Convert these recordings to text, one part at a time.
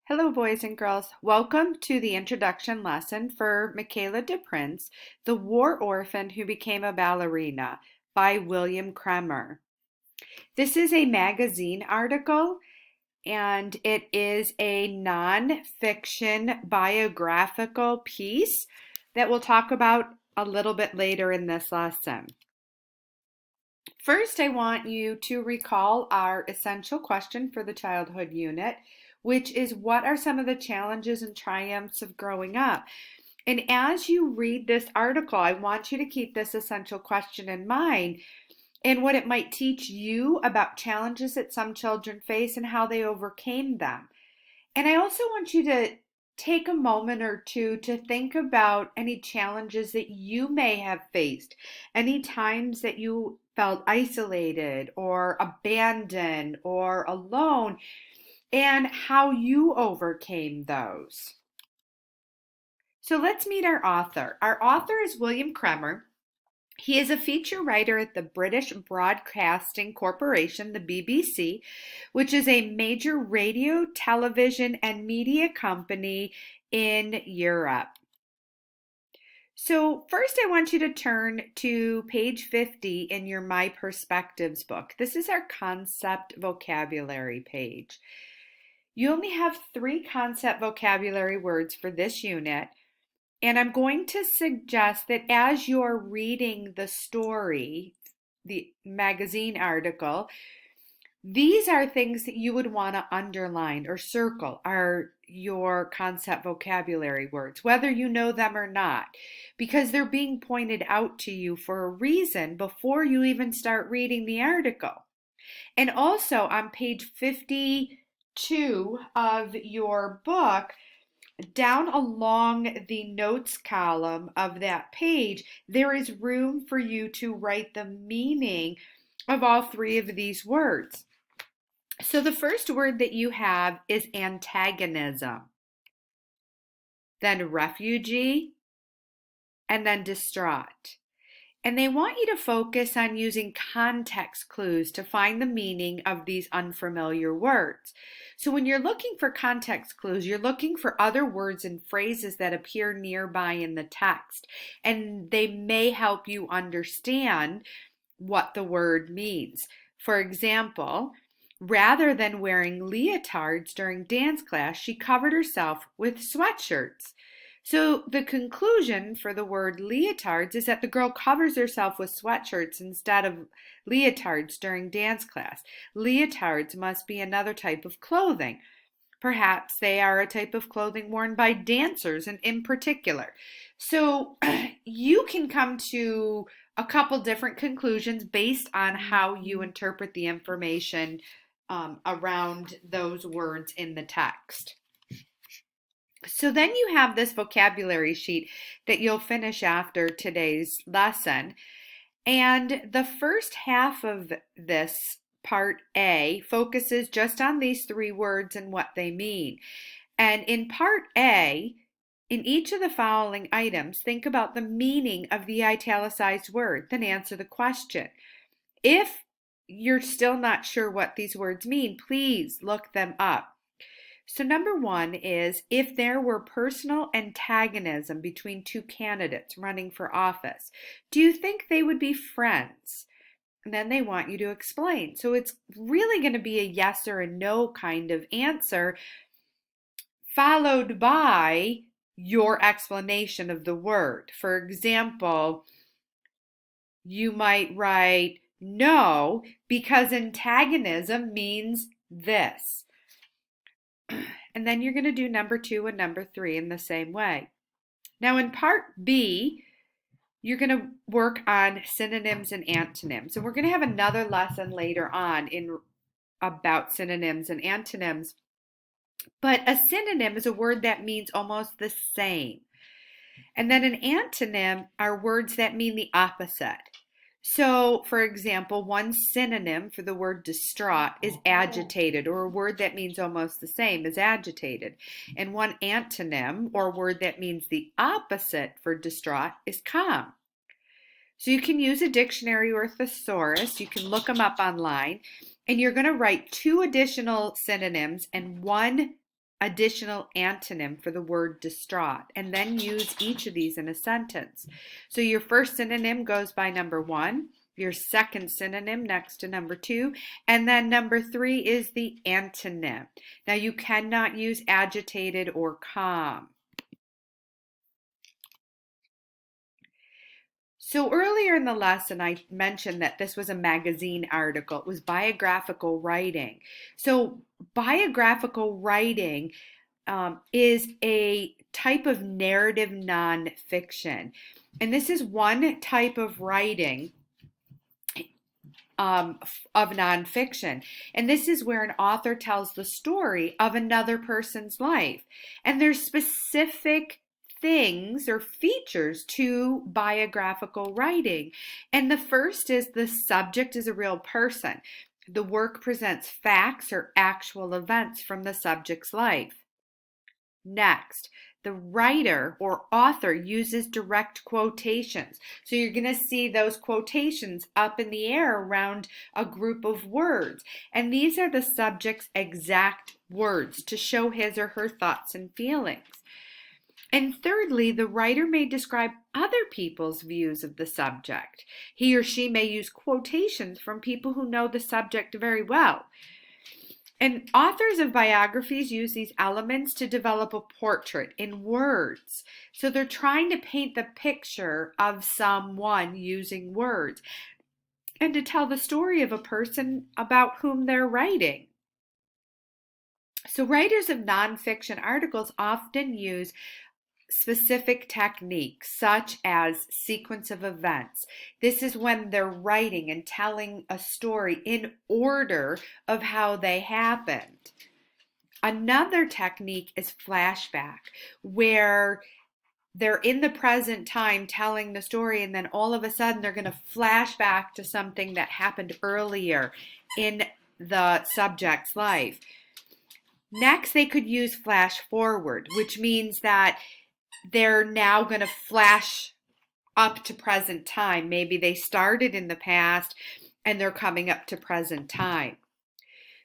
Hello, boys and girls. Welcome to the introduction lesson for Michaela DePrince, The War Orphan Who Became a Ballerina by William Kremer. This is a magazine article and it is a non-fiction biographical piece that we'll talk about a little bit later in this lesson. First, I want you to recall our essential question for the childhood unit, which is what are some of the challenges and triumphs of growing up? And as you read this article, I want you to keep this essential question in mind and what it might teach you about challenges that some children face and how they overcame them. And I also want you to take a moment or two to think about any challenges that you may have faced, any times that you felt isolated or abandoned or alone, and how you overcame those. So let's meet our author. Our author is William Kremer. He is a feature writer at the British Broadcasting Corporation, the BBC, which is a major radio, television, and media company in Europe. So first I want you to turn to page 50 in your My Perspectives book. This is our concept vocabulary page. You only have 3 concept vocabulary words for this unit. And I'm going to suggest that as you're reading the story, the magazine article, these are things that you would want to underline or circle are your concept vocabulary words, whether you know them or not, because they're being pointed out to you for a reason before you even start reading the article. And also on page 52 of your book, down along the notes column of that page, there is room for you to write the meaning of all 3 of these words. So the first word that you have is antagonism, then refugee, and then distraught. And they want you to focus on using context clues to find the meaning of these unfamiliar words. So when you're looking for context clues, you're looking for other words and phrases that appear nearby in the text, and they may help you understand what the word means. For example, rather than wearing leotards during dance class, she covered herself with sweatshirts. So the conclusion for the word leotards is that the girl covers herself with sweatshirts instead of leotards during dance class. Leotards must be another type of clothing. Perhaps they are a type of clothing worn by dancers and in particular. So you can come to a couple different conclusions based on how you interpret the information around those words in the text. So then you have this vocabulary sheet that you'll finish after today's lesson. And the first half of this part A focuses just on these 3 words and what they mean. And in part A, in each of the following items, think about the meaning of the italicized word, then answer the question. If you're still not sure what these words mean, please look them up. So number 1 is if there were personal antagonism between 2 candidates running for office, do you think they would be friends? And then they want you to explain. So it's really going to be a yes or a no kind of answer, followed by your explanation of the word. For example, you might write no because antagonism means this. And then you're going to do number 2 and number 3 in the same way. Now in part B, you're going to work on synonyms and antonyms. And we're going to have another lesson later on about synonyms and antonyms. But a synonym is a word that means almost the same. And then an antonym are words that mean the opposite. So, for example, one synonym for the word distraught is agitated, or a word that means almost the same is agitated. And one antonym, or word that means the opposite for distraught, is calm. So you can use a dictionary or a thesaurus. You can look them up online. And you're going to write 2 additional synonyms and 1 additional antonym for the word distraught, and then use each of these in a sentence. So your first synonym goes by number 1, your second synonym next to number 2, and then number 3 is the antonym. Now you cannot use agitated or calm. So earlier in the lesson, I mentioned that this was a magazine article. It was biographical writing. So biographical writing is a type of narrative nonfiction. And this is one type of writing of nonfiction. And this is where an author tells the story of another person's life. And there's specific things or features to biographical writing. And the first is the subject is a real person. The work presents facts or actual events from the subject's life. Next, the writer or author uses direct quotations. So you're going to see those quotations up in the air around a group of words. And these are the subject's exact words to show his or her thoughts and feelings. And thirdly, the writer may describe other people's views of the subject. He or she may use quotations from people who know the subject very well. And authors of biographies use these elements to develop a portrait in words. So they're trying to paint the picture of someone using words and to tell the story of a person about whom they're writing. So writers of nonfiction articles often use specific techniques such as sequence of events. This is when they're writing and telling a story in order of how they happened. Another technique is flashback, where they're in the present time telling the story and then all of a sudden they're going to flash back to something that happened earlier in the subject's life. Next, they could use flash forward, which means that they're now going to flash up to present time. Maybe they started in the past and they're coming up to present time.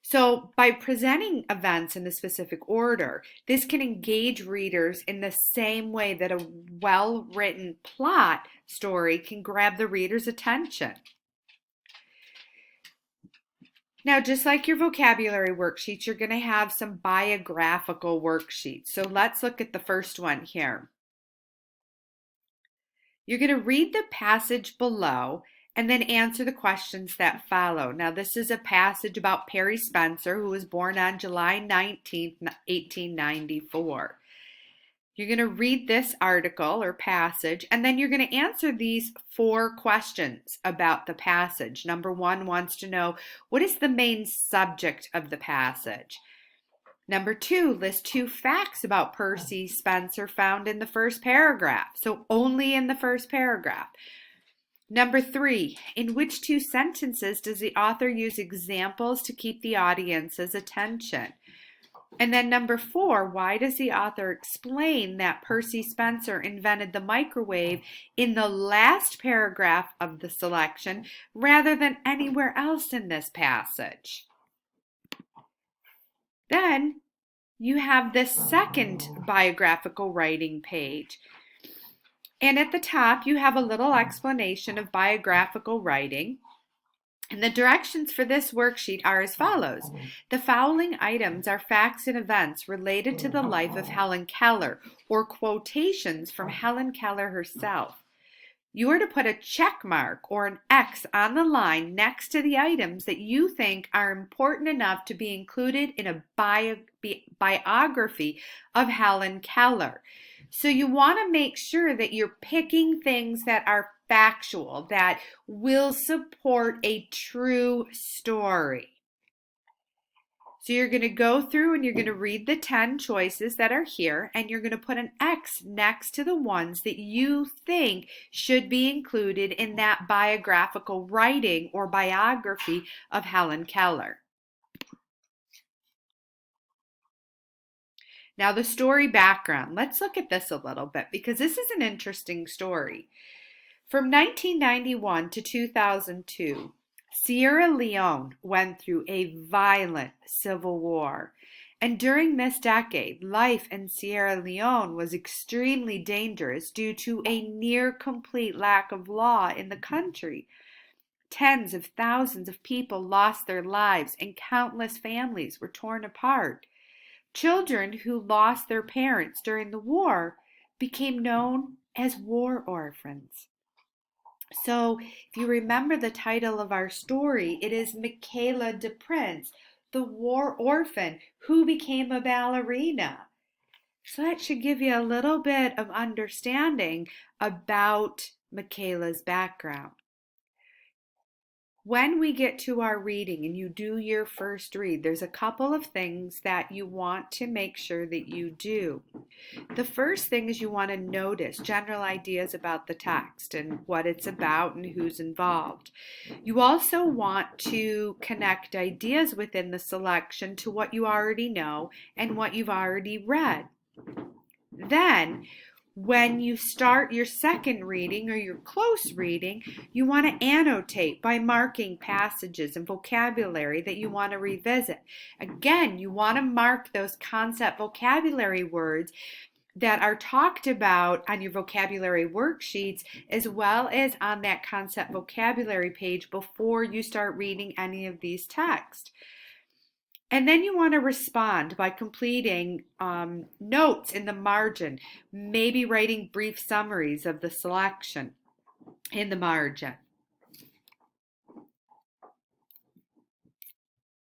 So by presenting events in a specific order, this can engage readers in the same way that a well-written plot story can grab the reader's attention. Now, just like your vocabulary worksheets, you're going to have some biographical worksheets. So let's look at the first one here. You're going to read the passage below and then answer the questions that follow. Now, this is a passage about Perry Spencer, who was born on July 19th, 1894. You're going to read this article or passage, and then you're going to answer these 4 questions about the passage. Number 1 wants to know, what is the main subject of the passage? Number 2, list 2 facts about Percy Spencer found in the first paragraph. So only in the first paragraph. Number 3, in which 2 sentences does the author use examples to keep the audience's attention? And then number 4, why does the author explain that Percy Spencer invented the microwave in the last paragraph of the selection rather than anywhere else in this passage? Then you have this second biographical writing page. And at the top, you have a little explanation of biographical writing. And the directions for this worksheet are as follows. The following items are facts and events related to the life of Helen Keller, or quotations from Helen Keller herself. You are to put a check mark or an X on the line next to the items that you think are important enough to be included in a biography of Helen Keller. So you want to make sure that you're picking things that are factual, that will support a true story. So you're going to go through and you're going to read the 10 choices that are here, and you're going to put an X next to the ones that you think should be included in that biographical writing or biography of Helen Keller. Now the story background. Let's look at this a little bit because this is an interesting story. From 1991 to 2002, Sierra Leone went through a violent civil war. And during this decade, life in Sierra Leone was extremely dangerous due to a near complete lack of law in the country. Tens of thousands of people lost their lives and countless families were torn apart. Children who lost their parents during the war became known as war orphans. So, if you remember the title of our story, it is Michaela DePrince, the war orphan who became a ballerina. So, that should give you a little bit of understanding about Michaela's background. When we get to our reading and you do your first read, there's a couple of things that you want to make sure that you do. The first thing is you want to notice general ideas about the text and what it's about and who's involved. You also want to connect ideas within the selection to what you already know and what you've already read. Then, when you start your second reading or your close reading, you want to annotate by marking passages and vocabulary that you want to revisit. Again, you want to mark those concept vocabulary words that are talked about on your vocabulary worksheets as well as on that concept vocabulary page before you start reading any of these texts. And then you want to respond by completing notes in the margin, maybe writing brief summaries of the selection in the margin.